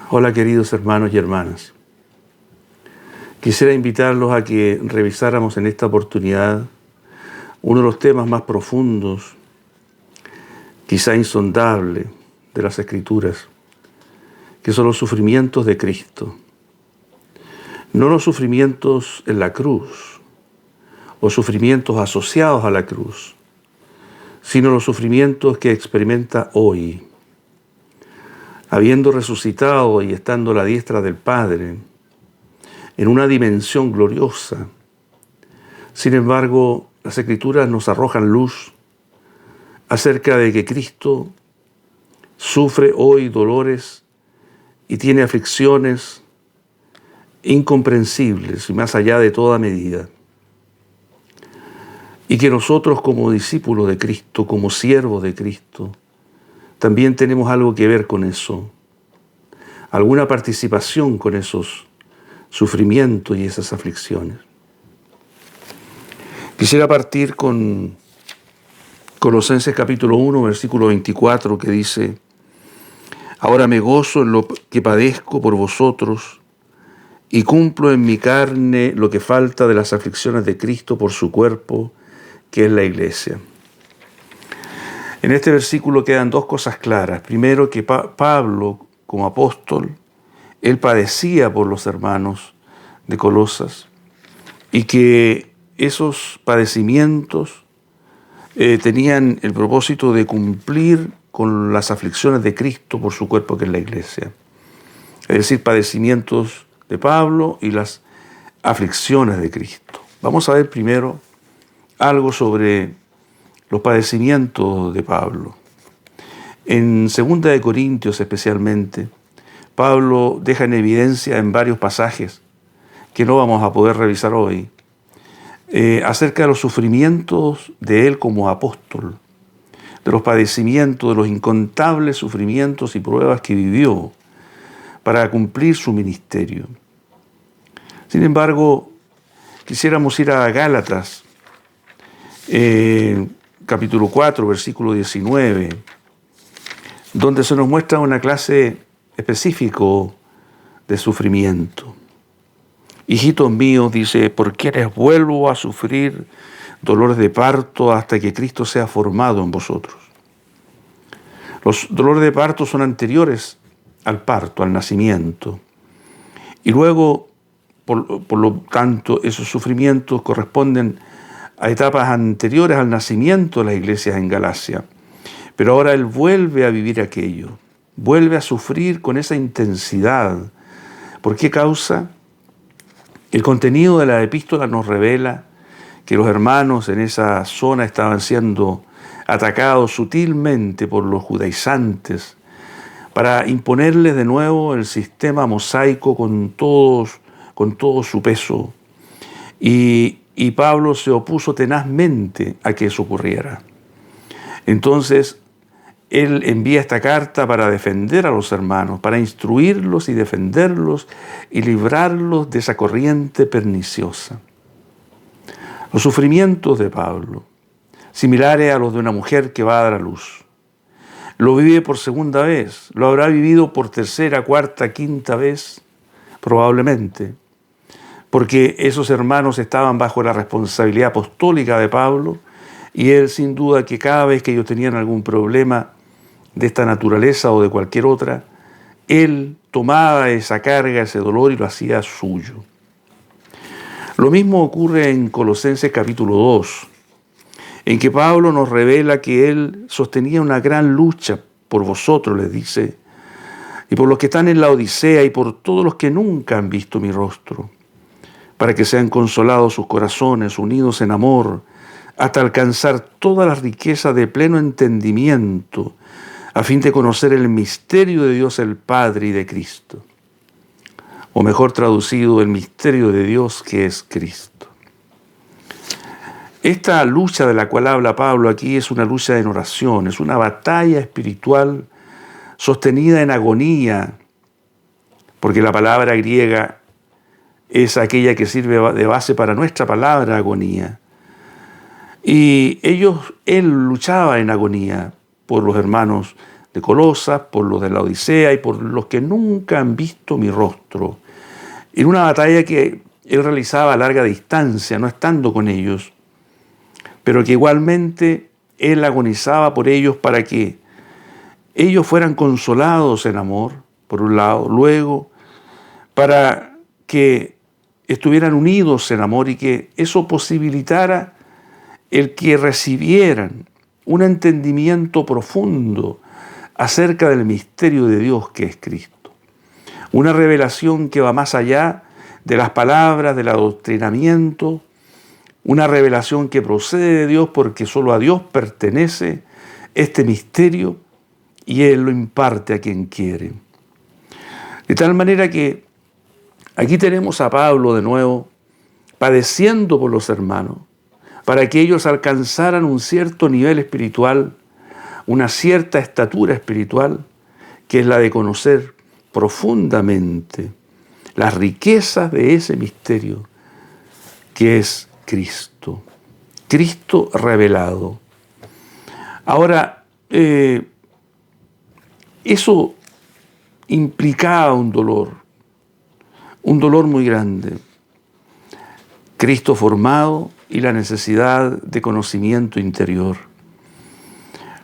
Hola queridos hermanos y hermanas. Quisiera invitarlos a que revisáramos en esta oportunidad uno de los temas más profundos, quizá insondable, de las Escrituras, que son los sufrimientos de Cristo. No los sufrimientos en la cruz, o sufrimientos asociados a la cruz, sino los sufrimientos que experimenta hoy. Habiendo resucitado y estando a la diestra del Padre, en una dimensión gloriosa. Sin embargo, las Escrituras nos arrojan luz acerca de que Cristo sufre hoy dolores y tiene aflicciones incomprensibles y más allá de toda medida. Y que nosotros como discípulos de Cristo, como siervos de Cristo, también tenemos algo que ver con eso, alguna participación con esos sufrimientos y esas aflicciones. Quisiera partir con Colosenses capítulo 1, versículo 24, que dice: Ahora me gozo en lo que padezco por vosotros y cumplo en mi carne lo que falta de las aflicciones de Cristo por su cuerpo, que es la iglesia. En este versículo quedan dos cosas claras. Primero, que Pablo, como apóstol, él padecía por los hermanos de Colosas y que esos padecimientos tenían el propósito de cumplir con las aflicciones de Cristo por su cuerpo, que es la iglesia. Es decir, padecimientos de Pablo y las aflicciones de Cristo. Vamos a ver primero algo sobre los padecimientos de Pablo. En 2 de Corintios especialmente, Pablo deja en evidencia en varios pasajes, que no vamos a poder revisar hoy, acerca de los sufrimientos de él como apóstol, de los padecimientos, de los incontables sufrimientos y pruebas que vivió para cumplir su ministerio. Sin embargo, quisiéramos ir a Gálatas, capítulo 4, versículo 19, donde se nos muestra una clase específica de sufrimiento. Hijitos míos, dice, por quienes vuelvo a sufrir dolores de parto hasta que Cristo sea formado en vosotros. Los dolores de parto son anteriores al parto, al nacimiento. Y luego, por lo tanto, esos sufrimientos corresponden a etapas anteriores al nacimiento de las iglesias en Galacia. Pero ahora él vuelve a vivir aquello, vuelve a sufrir con esa intensidad. ¿Por qué causa? El contenido de la epístola nos revela que los hermanos en esa zona estaban siendo atacados sutilmente por los judaizantes para imponerles de nuevo el sistema mosaico con todo su peso. Y Pablo se opuso tenazmente a que eso ocurriera. Entonces, él envía esta carta para defender a los hermanos, para instruirlos y defenderlos y librarlos de esa corriente perniciosa. Los sufrimientos de Pablo, similares a los de una mujer que va a dar a luz, lo vive por segunda vez, lo habrá vivido por tercera, cuarta, quinta vez, probablemente, porque esos hermanos estaban bajo la responsabilidad apostólica de Pablo y él sin duda que cada vez que ellos tenían algún problema de esta naturaleza o de cualquier otra, él tomaba esa carga, ese dolor y lo hacía suyo. Lo mismo ocurre en Colosenses capítulo 2, en que Pablo nos revela que él sostenía una gran lucha por vosotros, les dice, y por los que están en la Odisea y por todos los que nunca han visto mi rostro, para que sean consolados sus corazones, unidos en amor, hasta alcanzar toda la riqueza de pleno entendimiento, a fin de conocer el misterio de Dios el Padre y de Cristo. O mejor traducido, el misterio de Dios que es Cristo. Esta lucha de la cual habla Pablo aquí es una lucha en oración, es una batalla espiritual sostenida en agonía, porque la palabra griega es aquella que sirve de base para nuestra palabra agonía. Y él luchaba en agonía por los hermanos de Colosas, por los de la Odisea y por los que nunca han visto mi rostro. En una batalla que él realizaba a larga distancia, no estando con ellos, pero que igualmente él agonizaba por ellos para que ellos fueran consolados en amor, por un lado, luego para que estuvieran unidos en amor y que eso posibilitara el que recibieran un entendimiento profundo acerca del misterio de Dios que es Cristo. Una revelación que va más allá de las palabras, del adoctrinamiento, una revelación que procede de Dios porque solo a Dios pertenece este misterio y Él lo imparte a quien quiere. De tal manera que aquí tenemos a Pablo de nuevo padeciendo por los hermanos para que ellos alcanzaran un cierto nivel espiritual, una cierta estatura espiritual, que es la de conocer profundamente las riquezas de ese misterio que es Cristo, Cristo revelado. Ahora, eso implicaba un dolor muy grande. Cristo formado y la necesidad de conocimiento interior.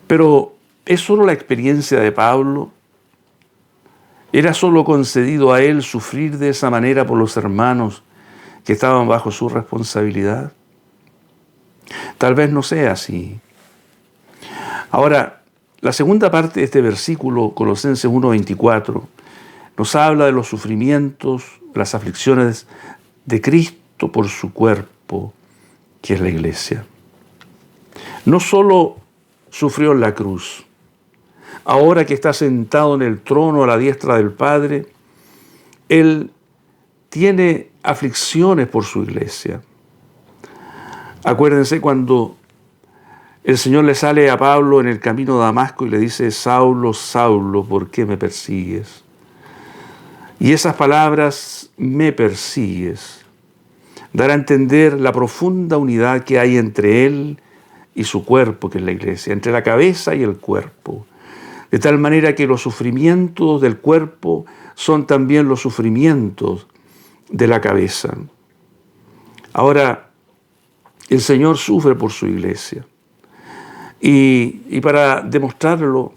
Pero ¿es solo la experiencia de Pablo? ¿Era solo concedido a él sufrir de esa manera por los hermanos que estaban bajo su responsabilidad? Tal vez no sea así. Ahora, la segunda parte de este versículo, Colosenses 1:24, nos habla de los sufrimientos, las aflicciones de Cristo por su cuerpo, que es la iglesia. No solo sufrió en la cruz, ahora que está sentado en el trono a la diestra del Padre, Él tiene aflicciones por su iglesia. Acuérdense cuando el Señor le sale a Pablo en el camino de Damasco y le dice: Saulo, Saulo, ¿por qué me persigues? Y esas palabras, me persigues, dar a entender la profunda unidad que hay entre Él y su cuerpo, que es la iglesia, entre la cabeza y el cuerpo. De tal manera que los sufrimientos del cuerpo son también los sufrimientos de la cabeza. Ahora, el Señor sufre por su iglesia. Y para demostrarlo,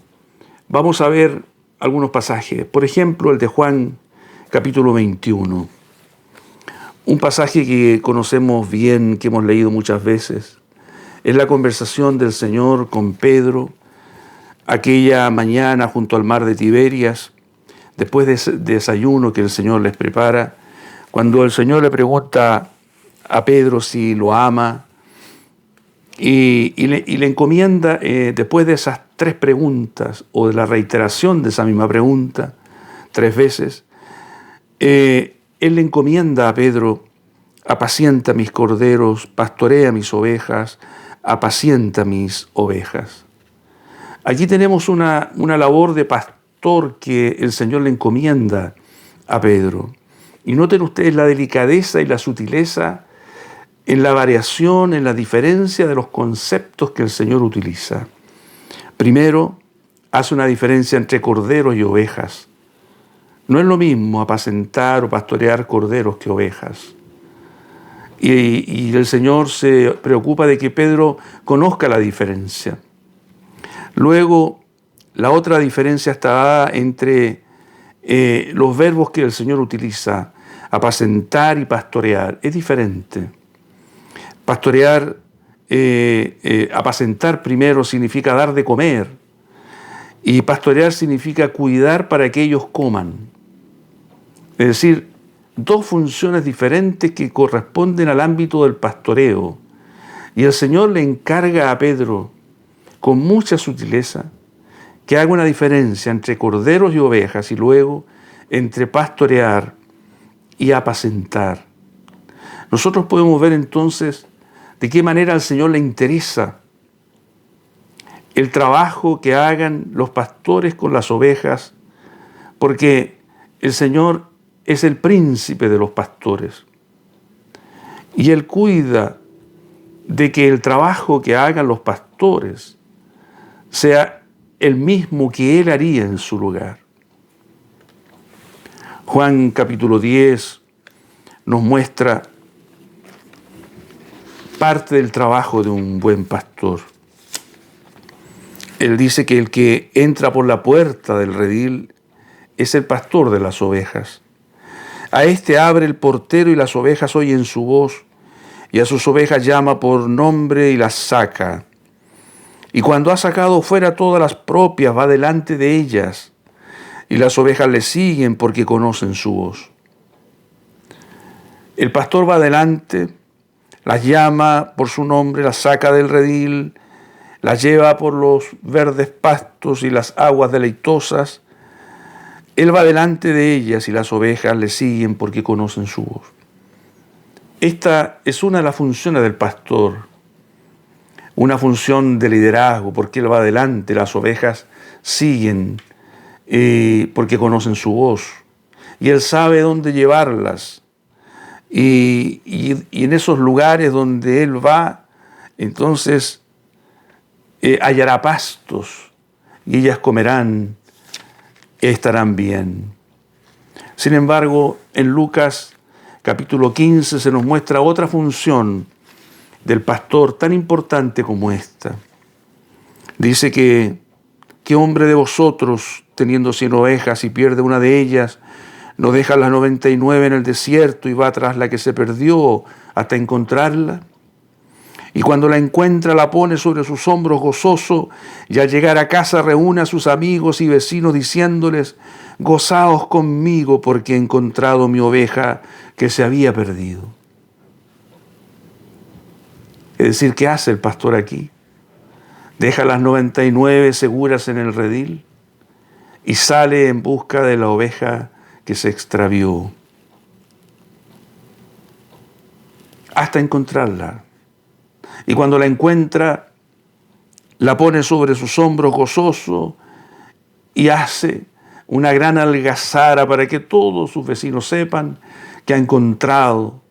vamos a ver algunos pasajes. Por ejemplo, el de Juan, capítulo 21. Un pasaje que conocemos bien, que hemos leído muchas veces. Es la conversación del Señor con Pedro, aquella mañana junto al mar de Tiberias, después de desayuno que el Señor les prepara, cuando el Señor le pregunta a Pedro si lo ama, y le encomienda, después de esas tres preguntas, o de la reiteración de esa misma pregunta, 3 veces, Él le encomienda a Pedro: apacienta mis corderos, pastorea mis ovejas, apacienta mis ovejas. Allí tenemos una labor de pastor que el Señor le encomienda a Pedro. Y noten ustedes la delicadeza y la sutileza en la variación, en la diferencia de los conceptos que el Señor utiliza. Primero, hace una diferencia entre corderos y ovejas. No es lo mismo apacentar o pastorear corderos que ovejas. Y el Señor se preocupa de que Pedro conozca la diferencia. Luego, la otra diferencia está entre los verbos que el Señor utiliza: apacentar y pastorear. Es diferente. Pastorear, apacentar primero significa dar de comer, y pastorear significa cuidar para que ellos coman. Es decir, 2 funciones diferentes que corresponden al ámbito del pastoreo. Y el Señor le encarga a Pedro, con mucha sutileza, que haga una diferencia entre corderos y ovejas, y luego entre pastorear y apacentar. Nosotros podemos ver entonces de qué manera al Señor le interesa el trabajo que hagan los pastores con las ovejas, porque el Señor es el príncipe de los pastores. Y Él cuida de que el trabajo que hagan los pastores sea el mismo que Él haría en su lugar. Juan capítulo 10 nos muestra parte del trabajo de un buen pastor. Él dice que el que entra por la puerta del redil es el pastor de las ovejas. A éste abre el portero y las ovejas oyen su voz, y a sus ovejas llama por nombre y las saca. Y cuando ha sacado fuera todas las propias, va delante de ellas, y las ovejas le siguen porque conocen su voz. El pastor va adelante, las llama por su nombre, las saca del redil, las lleva por los verdes pastos y las aguas deleitosas. Él va delante de ellas y las ovejas le siguen porque conocen su voz. Esta es una de las funciones del pastor, una función de liderazgo, porque él va adelante, las ovejas siguen porque conocen su voz. Y él sabe dónde llevarlas. Y en esos lugares donde él va, entonces hallará pastos y ellas comerán, estarán bien. Sin embargo, en Lucas capítulo 15 se nos muestra otra función del pastor tan importante como esta. Dice que ¿qué hombre de vosotros, teniendo 100 ovejas y pierde una de ellas, no deja las 99 en el desierto y va tras la que se perdió hasta encontrarla? Y cuando la encuentra, la pone sobre sus hombros gozoso, y al llegar a casa reúne a sus amigos y vecinos diciéndoles: gozaos conmigo porque he encontrado mi oveja que se había perdido. Es decir, ¿qué hace el pastor aquí? Deja las 99 seguras en el redil y sale en busca de la oveja que se extravió hasta encontrarla. Y cuando la encuentra, la pone sobre sus hombros gozoso y hace una gran algazara para que todos sus vecinos sepan que ha encontrado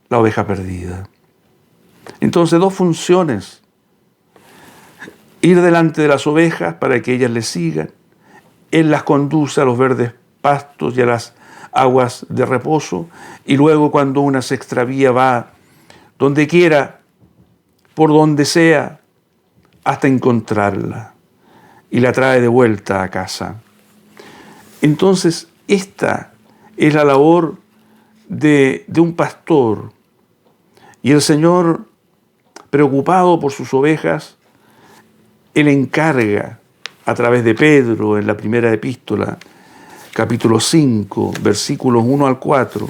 la oveja perdida. Entonces, dos funciones: ir delante de las ovejas para que ellas le sigan. Él las conduce a los verdes pastos y a las aguas de reposo, y luego cuando una se extravía va donde quiera, por donde sea, hasta encontrarla y la trae de vuelta a casa. Entonces, esta es la labor de un pastor, y el Señor, preocupado por sus ovejas, Él encarga a través de Pedro en la primera epístola, capítulo 5, versículos 1 al 4,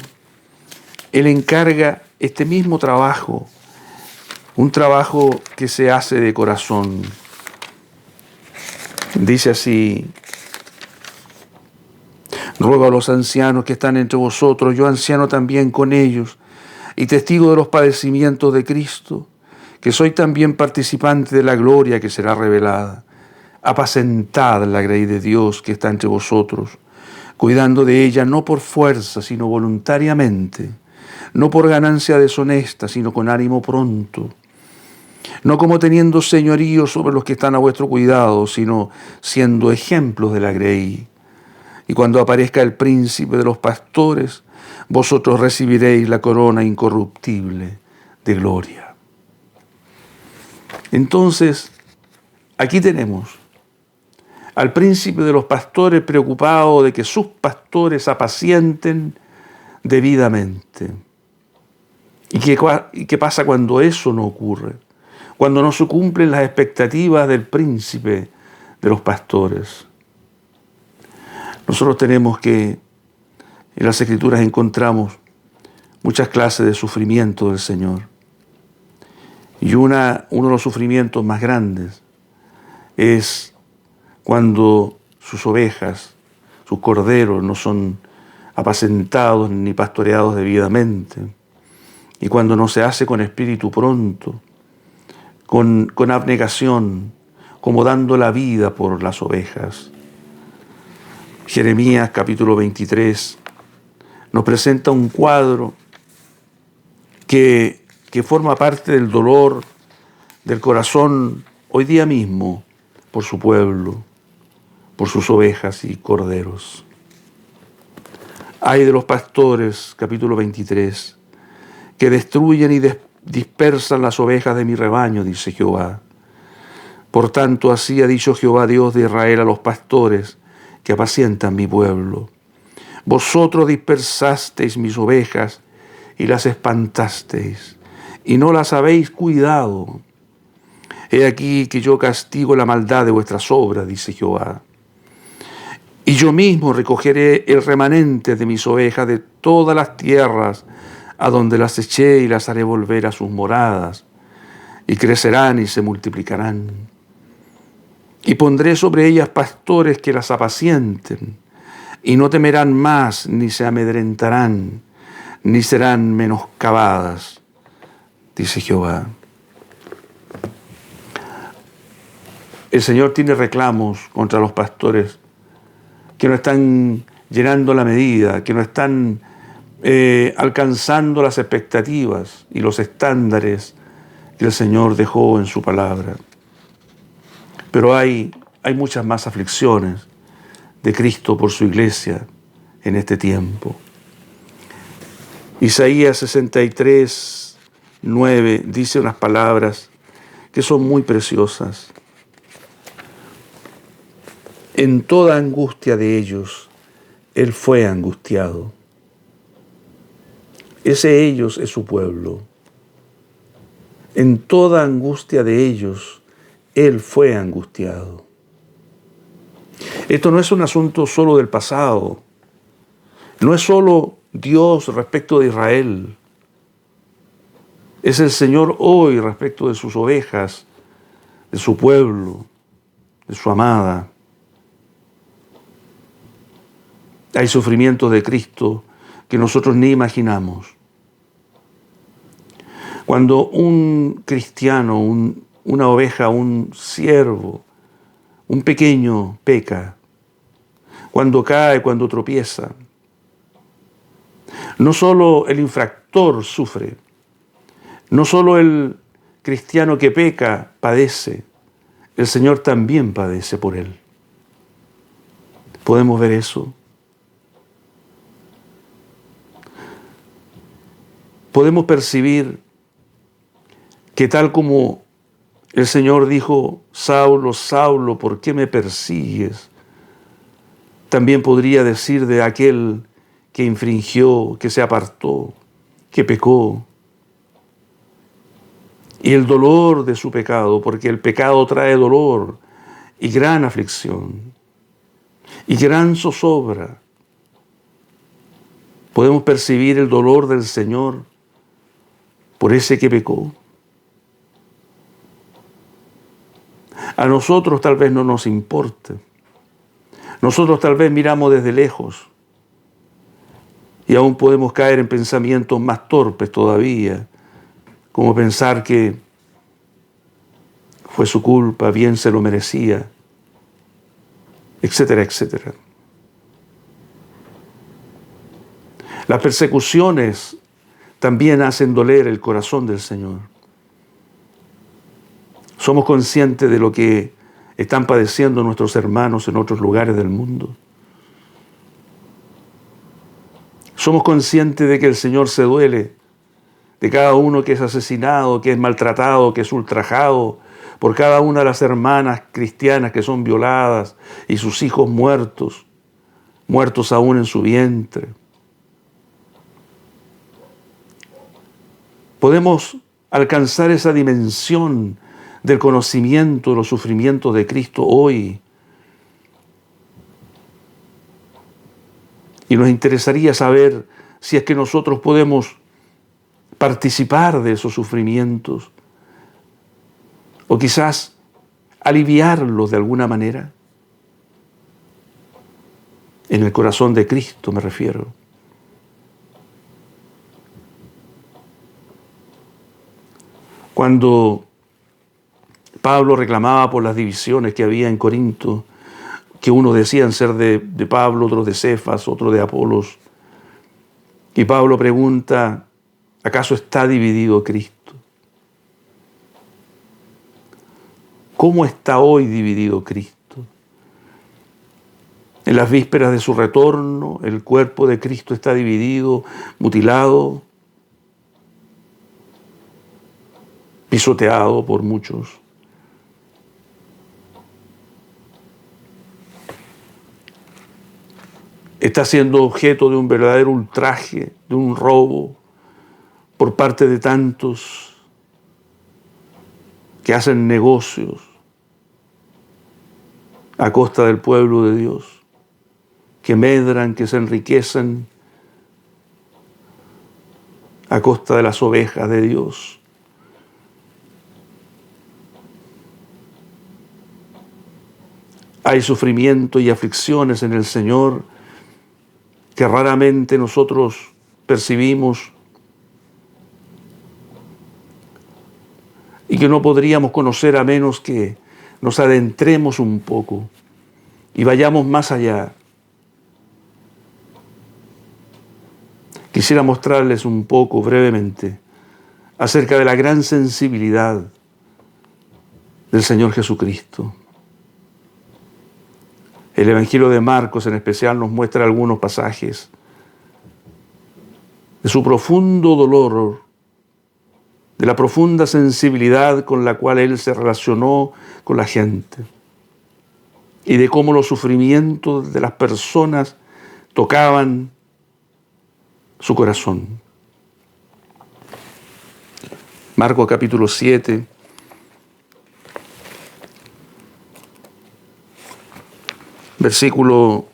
Él encarga este mismo trabajo, un trabajo que se hace de corazón. Dice así: ruego a los ancianos que están entre vosotros, yo anciano también con ellos, y testigo de los padecimientos de Cristo, que soy también participante de la gloria que será revelada. Apacentad la grey de Dios que está entre vosotros, cuidando de ella no por fuerza, sino voluntariamente, no por ganancia deshonesta, sino con ánimo pronto, no como teniendo señorío sobre los que están a vuestro cuidado, sino siendo ejemplos de la grey. Y cuando aparezca el príncipe de los pastores, vosotros recibiréis la corona incorruptible de gloria. Entonces, aquí tenemos al príncipe de los pastores preocupado de que sus pastores apacienten debidamente. ¿Y qué pasa cuando eso no ocurre? Cuando no se cumplen las expectativas del príncipe de los pastores. Nosotros tenemos que, en las Escrituras encontramos muchas clases de sufrimiento del Señor. Y uno de los sufrimientos más grandes es cuando sus ovejas, sus corderos no son apacentados ni pastoreados debidamente. Y cuando no se hace con espíritu pronto, con abnegación, como dando la vida por las ovejas. Jeremías capítulo 23 nos presenta un cuadro que forma parte del dolor del corazón hoy día mismo por su pueblo, por sus ovejas y corderos. Ay de los pastores, capítulo 23, que destruyen y dispersan las ovejas de mi rebaño, dice Jehová. Por tanto, así ha dicho Jehová, Dios de Israel, a los pastores que apacientan mi pueblo. Vosotros dispersasteis mis ovejas y las espantasteis, y no las habéis cuidado. He aquí que yo castigo la maldad de vuestras obras, dice Jehová. Y yo mismo recogeré el remanente de mis ovejas de todas las tierras a donde las eché y las haré volver a sus moradas, y crecerán y se multiplicarán. Y pondré sobre ellas pastores que las apacienten, y no temerán más, ni se amedrentarán, ni serán menoscabadas, dice Jehová. El Señor tiene reclamos contra los pastores que no están llenando la medida, que no están alcanzando las expectativas y los estándares que el Señor dejó en su palabra. Pero hay muchas más aflicciones de Cristo por su iglesia en este tiempo. Isaías 63, 9 dice unas palabras que son muy preciosas. En toda angustia de ellos, Él fue angustiado. Ese ellos es su pueblo. En toda angustia de ellos, Él fue angustiado. Esto no es un asunto solo del pasado. No es solo Dios respecto de Israel. Es el Señor hoy respecto de sus ovejas, de su pueblo, de su amada. Hay sufrimientos de Cristo que nosotros ni imaginamos. Cuando un cristiano, una oveja, un siervo, un pequeño peca, cuando cae, cuando tropieza, no solo el infractor sufre, no solo el cristiano que peca padece, el Señor también padece por él. ¿Podemos ver eso? Podemos percibir que tal como el Señor dijo, Saulo, Saulo, ¿por qué me persigues? También podría decir de aquel que infringió, que se apartó, que pecó. Y el dolor de su pecado, porque el pecado trae dolor y gran aflicción y gran zozobra. Podemos percibir el dolor del Señor por ese que pecó. A nosotros tal vez no nos importe. Nosotros tal vez miramos desde lejos y aún podemos caer en pensamientos más torpes todavía, como pensar que fue su culpa, bien se lo merecía, etcétera, etcétera. Las persecuciones también hacen doler el corazón del Señor. Somos conscientes de lo que están padeciendo nuestros hermanos en otros lugares del mundo. Somos conscientes de que el Señor se duele de cada uno que es asesinado, que es maltratado, que es ultrajado, por cada una de las hermanas cristianas que son violadas y sus hijos muertos aún en su vientre. Podemos alcanzar esa dimensión del conocimiento de los sufrimientos de Cristo hoy. Y nos interesaría saber si es que nosotros podemos participar de esos sufrimientos o quizás aliviarlos de alguna manera. En el corazón de Cristo me refiero. Cuando Pablo reclamaba por las divisiones que había en Corinto, que unos decían ser de Pablo, otros de Cefas, otros de Apolos, y Pablo pregunta, ¿acaso está dividido Cristo? ¿Cómo está hoy dividido Cristo? En las vísperas de su retorno, el cuerpo de Cristo está dividido, mutilado, pisoteado por muchos. Está siendo objeto de un verdadero ultraje, de un robo por parte de tantos que hacen negocios a costa del pueblo de Dios, que medran, que se enriquecen a costa de las ovejas de Dios. Hay sufrimiento y aflicciones en el Señor que raramente nosotros percibimos y que no podríamos conocer a menos que nos adentremos un poco y vayamos más allá. Quisiera mostrarles un poco brevemente acerca de la gran sensibilidad del Señor Jesucristo. El Evangelio de Marcos en especial nos muestra algunos pasajes de su profundo dolor, de la profunda sensibilidad con la cual Él se relacionó con la gente y de cómo los sufrimientos de las personas tocaban su corazón. Marcos capítulo 7, versículo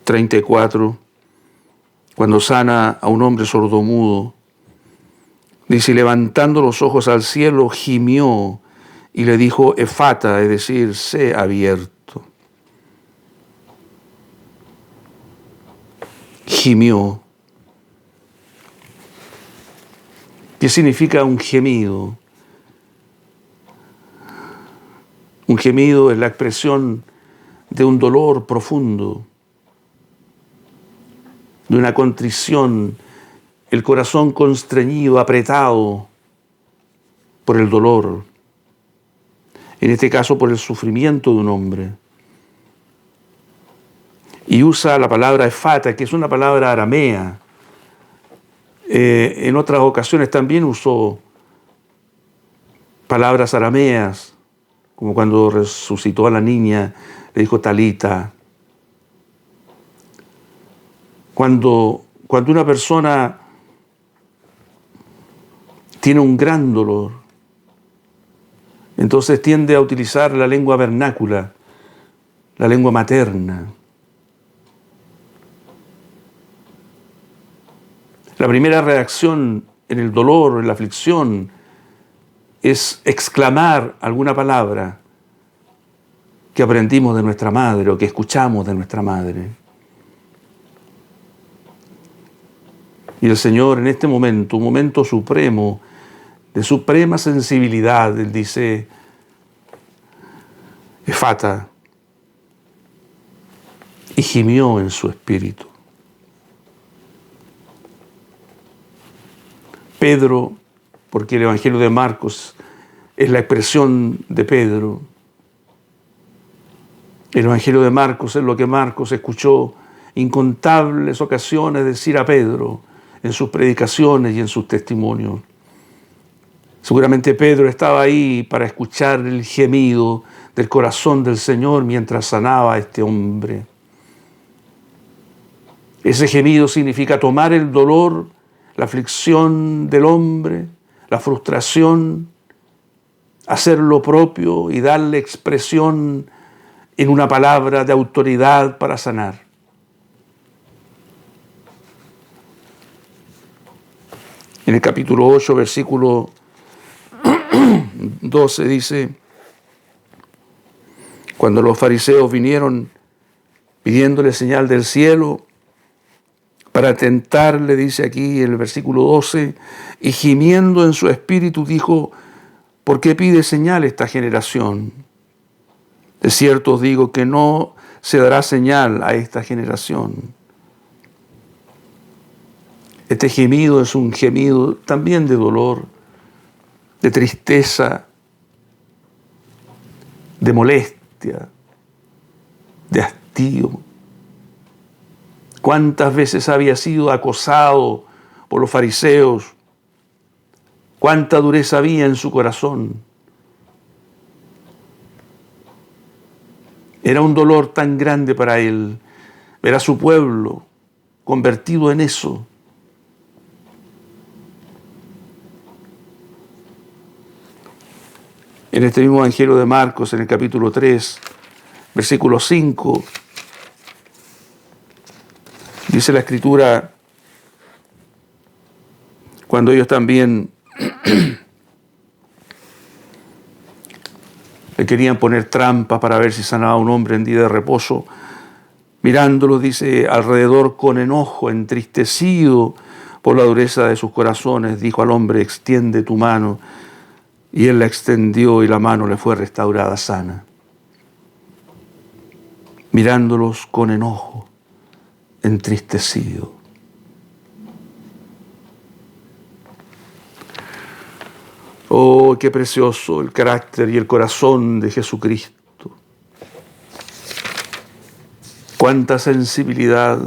34, cuando sana a un hombre sordomudo, dice, y levantando los ojos al cielo, gimió y le dijo, efata, es decir, sé abierto. Gimió. ¿Qué significa un gemido? Un gemido es la expresión de un dolor profundo, de una contrición, el corazón constreñido, apretado por el dolor, en este caso por el sufrimiento de un hombre. Y usa la palabra efata, que es una palabra aramea. En otras ocasiones también usó palabras arameas, como cuando resucitó a la niña, le dijo Talita. Cuando una persona tiene un gran dolor, entonces tiende a utilizar la lengua vernácula, la lengua materna. La primera reacción en el dolor, en la aflicción, es exclamar alguna palabra que aprendimos de nuestra madre o que escuchamos de nuestra madre. Y el Señor en este momento, un momento supremo, de suprema sensibilidad, Él dice, efata, y gimió en su espíritu. Pedro, porque el Evangelio de Marcos es la expresión de Pedro. El Evangelio de Marcos es lo que Marcos escuchó incontables ocasiones decir a Pedro en sus predicaciones y en sus testimonios. Seguramente Pedro estaba ahí para escuchar el gemido del corazón del Señor mientras sanaba a este hombre. Ese gemido significa tomar el dolor, la aflicción del hombre, la frustración, hacerlo propio y darle expresión en una palabra de autoridad para sanar. En el capítulo 8, versículo 12 dice, cuando los fariseos vinieron pidiéndole señal del cielo, para tentarle, dice aquí el versículo 12, y gimiendo en su espíritu dijo, ¿por qué pide señal esta generación? De cierto os digo que no se dará señal a esta generación. Este gemido es un gemido también de dolor, de tristeza, de molestia, de hastío. ¿Cuántas veces había sido acosado por los fariseos? ¿Cuánta dureza había en su corazón? Era un dolor tan grande para él ver a su pueblo convertido en eso. En este mismo Evangelio de Marcos, en el capítulo 3, versículo 5, dice la Escritura, cuando ellos también le querían poner trampa para ver si sanaba a un hombre en día de reposo, mirándolo, dice, alrededor con enojo, entristecido por la dureza de sus corazones, dijo al hombre, extiende tu mano. Y él la extendió y la mano le fue restaurada sana. Mirándolos con enojo, entristecido. Oh, qué precioso el carácter y el corazón de Jesucristo. Cuánta sensibilidad.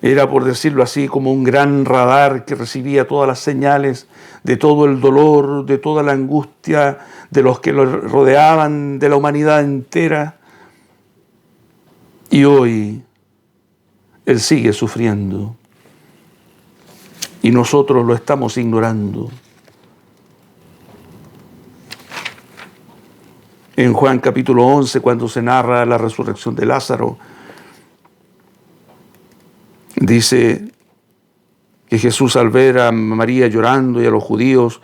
Era, por decirlo así, como un gran radar que recibía todas las señales de todo el dolor, de toda la angustia, de los que lo rodeaban, de la humanidad entera. Y hoy Él sigue sufriendo. Y nosotros lo estamos ignorando. En Juan capítulo 11, cuando se narra la resurrección de Lázaro, dice que Jesús, al ver a María llorando y a los judíos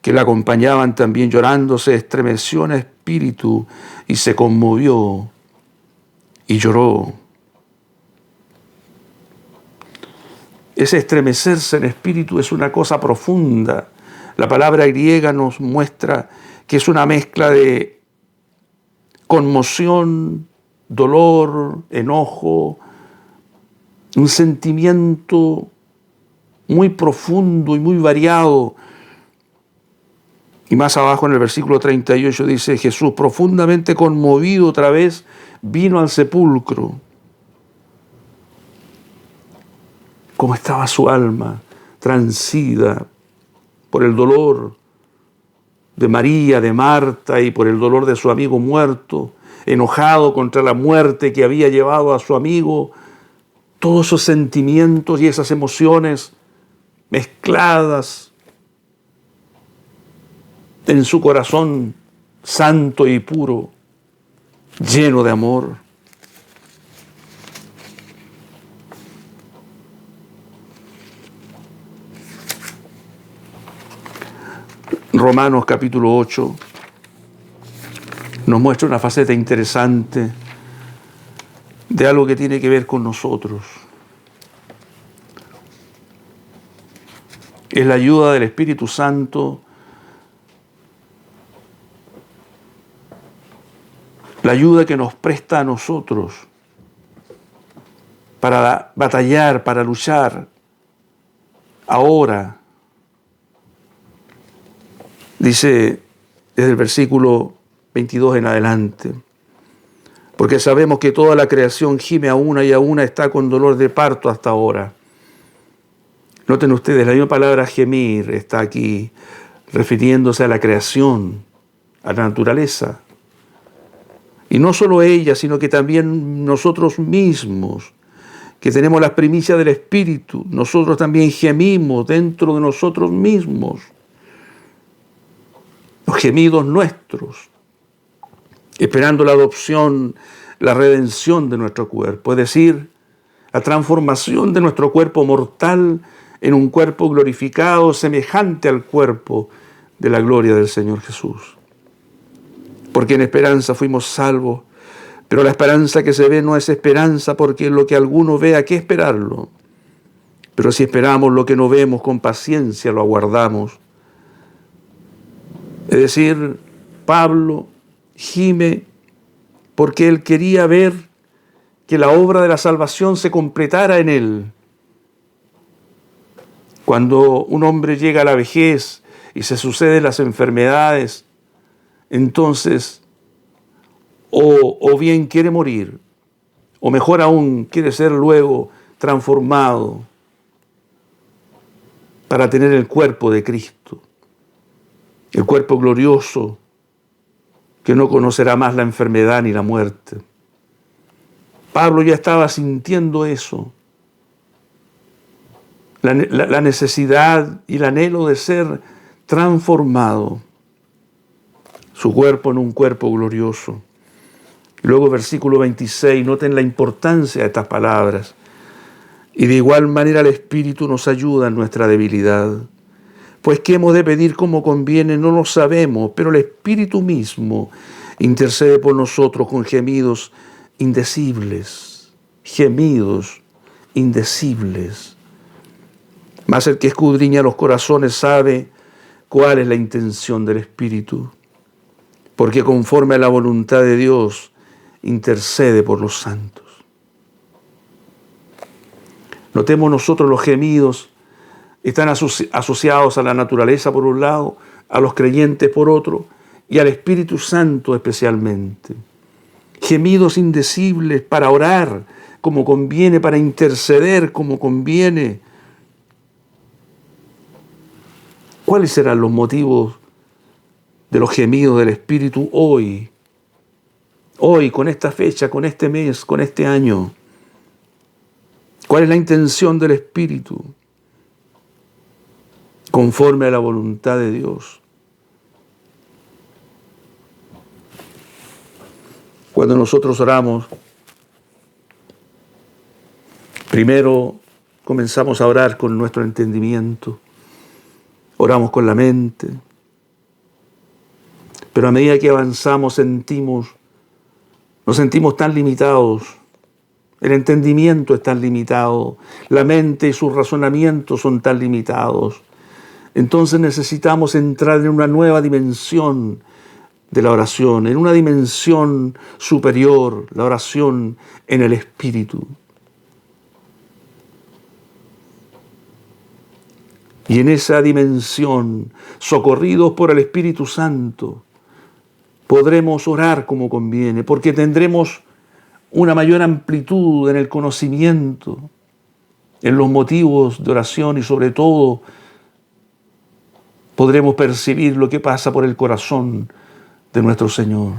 que la acompañaban también llorando, se estremeció en espíritu y se conmovió y lloró. Ese estremecerse en espíritu es una cosa profunda. La palabra griega nos muestra que es una mezcla de conmoción, dolor, enojo, un sentimiento muy profundo y muy variado. Y más abajo en el versículo 38 dice, Jesús, profundamente conmovido otra vez, vino al sepulcro. Cómo estaba su alma transida por el dolor de María, de Marta y por el dolor de su amigo muerto, enojado contra la muerte que había llevado a su amigo. Todos esos sentimientos y esas emociones mezcladas en su corazón santo y puro, lleno de amor. Romanos capítulo 8 nos muestra una faceta interesante de algo que tiene que ver con nosotros. Es la ayuda del Espíritu Santo, la ayuda que nos presta a nosotros para batallar, para luchar ahora. Dice desde el versículo 22 en adelante, porque sabemos que toda la creación gime a una y a una está con dolor de parto hasta ahora. Noten ustedes, la misma palabra gemir está aquí refiriéndose a la creación, a la naturaleza. Y no solo ella, sino que también nosotros mismos, que tenemos las primicias del Espíritu, nosotros también gemimos dentro de nosotros mismos. Los gemidos nuestros, esperando la adopción, la redención de nuestro cuerpo, es decir, la transformación de nuestro cuerpo mortal en un cuerpo glorificado semejante al cuerpo de la gloria del Señor Jesús. Porque en esperanza fuimos salvos, pero la esperanza que se ve no es esperanza, porque en lo que alguno ve hay que esperarlo. Pero si esperamos lo que no vemos, con paciencia lo aguardamos. Es decir, Pablo gime porque él quería ver que la obra de la salvación se completara en él. Cuando un hombre llega a la vejez y se suceden las enfermedades, entonces o bien quiere morir, o mejor aún, quiere ser luego transformado para tener el cuerpo de Cristo, el cuerpo glorioso que no conocerá más la enfermedad ni la muerte. Pablo ya estaba sintiendo eso, la necesidad y el anhelo de ser transformado, su cuerpo en un cuerpo glorioso. Y luego versículo 26, noten la importancia de estas palabras. Y de igual manera el Espíritu nos ayuda en nuestra debilidad. Pues qué hemos de pedir como conviene no lo sabemos, pero el Espíritu mismo intercede por nosotros con gemidos indecibles. Gemidos indecibles. Mas el que escudriña los corazones sabe cuál es la intención del Espíritu, porque conforme a la voluntad de Dios intercede por los santos. Notemos nosotros los gemidos están asociados a la naturaleza por un lado, a los creyentes por otro, y al Espíritu Santo especialmente. Gemidos indecibles para orar como conviene, para interceder como conviene. ¿Cuáles serán los motivos de los gemidos del Espíritu hoy? Hoy, con esta fecha, con este mes, con este año. ¿Cuál es la intención del Espíritu? Conforme a la voluntad de Dios. Cuando nosotros oramos, primero comenzamos a orar con nuestro entendimiento, oramos con la mente, pero a medida que avanzamos nos sentimos tan limitados, el entendimiento es tan limitado, la mente y sus razonamientos son tan limitados. Entonces necesitamos entrar en una nueva dimensión de la oración, en una dimensión superior, la oración en el Espíritu. Y en esa dimensión, socorridos por el Espíritu Santo, podremos orar como conviene, porque tendremos una mayor amplitud en el conocimiento, en los motivos de oración y sobre todo podremos percibir lo que pasa por el corazón de nuestro Señor.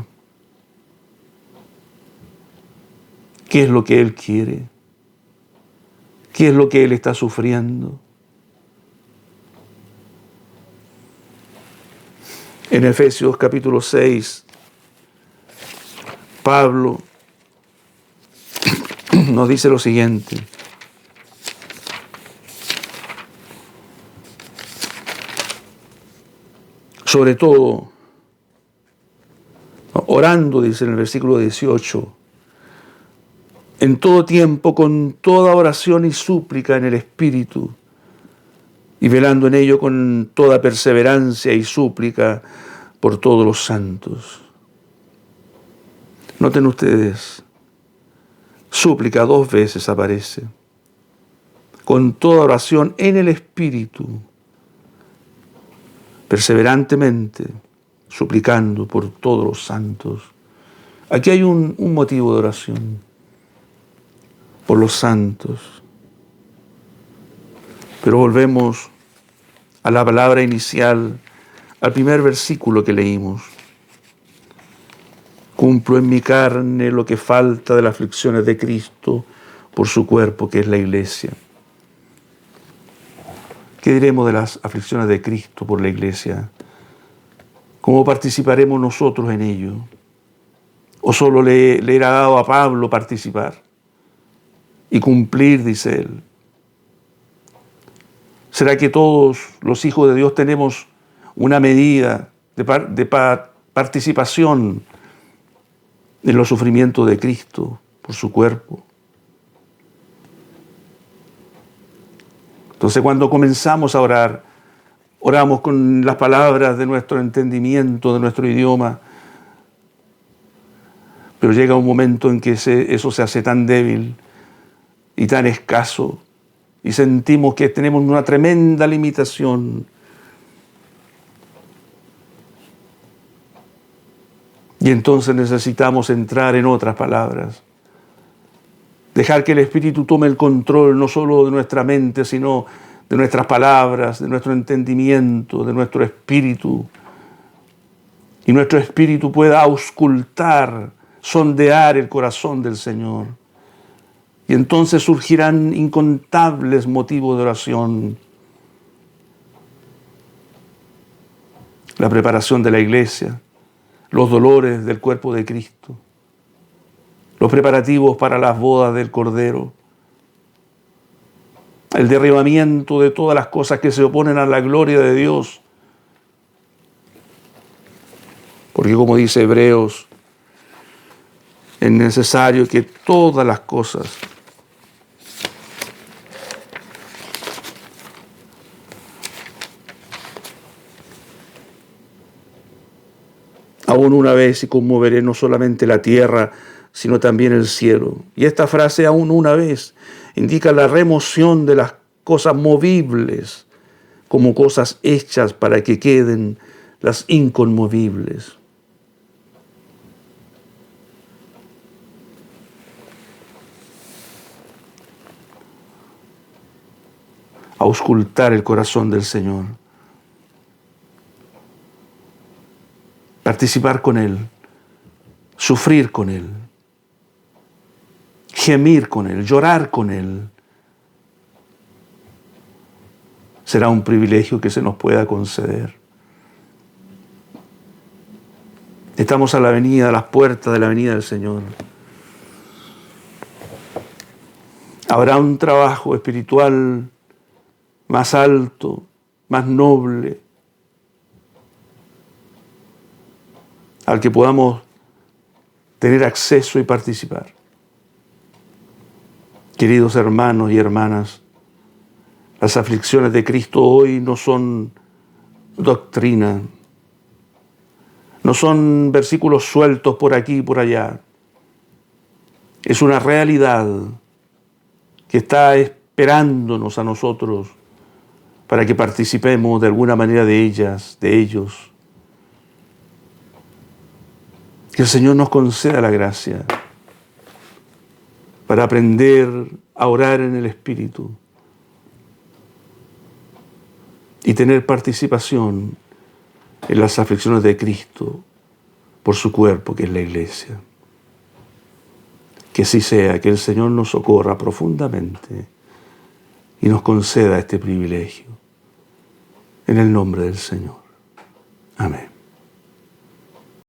¿Qué es lo que Él quiere? ¿Qué es lo que Él está sufriendo? En Efesios capítulo 6, Pablo nos dice lo siguiente. Sobre todo, orando, dice en el versículo 18, en todo tiempo, con toda oración y súplica en el Espíritu, y velando en ello con toda perseverancia y súplica por todos los santos. Noten ustedes, súplica 2 veces aparece. Con toda oración en el Espíritu, perseverantemente, suplicando por todos los santos. Aquí hay un motivo de oración, por los santos. Pero volvemos a la palabra inicial, al primer versículo que leímos. Cumplo en mi carne lo que falta de las aflicciones de Cristo por su cuerpo, que es la iglesia. ¿Qué diremos de las aflicciones de Cristo por la iglesia? ¿Cómo participaremos nosotros en ello? ¿O solo le era dado a Pablo participar y cumplir, dice él? ¿Será que todos los hijos de Dios tenemos una medida de participación en los sufrimientos de Cristo por su cuerpo? Entonces, cuando comenzamos a orar, oramos con las palabras de nuestro entendimiento, de nuestro idioma, pero llega un momento en que eso se hace tan débil y tan escaso y sentimos que tenemos una tremenda limitación. Y entonces necesitamos entrar en otras palabras. Dejar que el Espíritu tome el control no solo de nuestra mente, sino de nuestras palabras, de nuestro entendimiento, de nuestro espíritu. Y nuestro espíritu pueda auscultar, sondear el corazón del Señor. Y entonces surgirán incontables motivos de oración. La preparación de la iglesia, los dolores del cuerpo de Cristo, los preparativos para las bodas del Cordero, el derribamiento de todas las cosas que se oponen a la gloria de Dios. Porque como dice Hebreos, es necesario que todas las cosas aún una vez y conmoveré no solamente la tierra, sino también el cielo. Y esta frase, aún una vez, indica la remoción de las cosas movibles como cosas hechas para que queden las inconmovibles. Auscultar el corazón del Señor. Participar con Él, sufrir con Él, gemir con Él, llorar con Él. Será un privilegio que se nos pueda conceder. Estamos a las puertas de la venida del Señor. Habrá un trabajo espiritual más alto, más noble, al que podamos tener acceso y participar. Queridos hermanos y hermanas, las aflicciones de Cristo hoy no son doctrina, no son versículos sueltos por aquí y por allá. Es una realidad que está esperándonos a nosotros para que participemos de alguna manera de ellas, de ellos. Que el Señor nos conceda la gracia para aprender a orar en el Espíritu y tener participación en las aflicciones de Cristo por su cuerpo, que es la Iglesia. Que así sea, que el Señor nos socorra profundamente y nos conceda este privilegio. En el nombre del Señor. Amén.